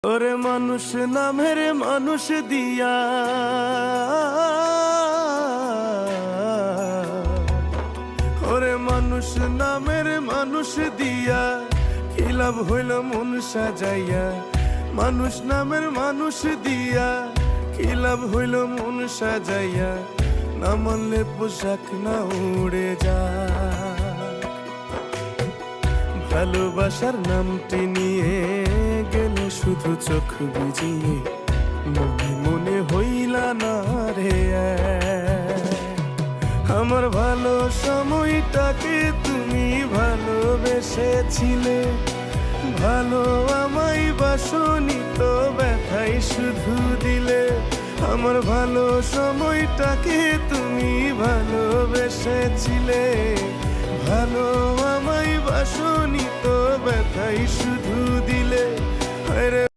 ওরে মানুষ নামের মানুষ দিয়া ওরে মানুষ নামের মানুষ দিয়া কি লাভ হইল মন সাজাইয়া মানুষ নামের মানুষ দিয়া কি লাভ হইল মন সাজাইয়া না মানলে পোশাক না উড়ে যা ভালোবাসার নামটি নিয়ে গেলে শুধু চোখ বুঝিয়ে মনে মনে হইলা না রে আমার ভালো সময়টাকে তুমি ভালোবেসেছিলে ভালো আমায় বাসনি তো ব্যথাই শুধু দিলে আমার ভালো সময়টাকে তুমি ভালোবেসেছিলে ভালো আমায় বাসনি তো ব্যথাই শুধু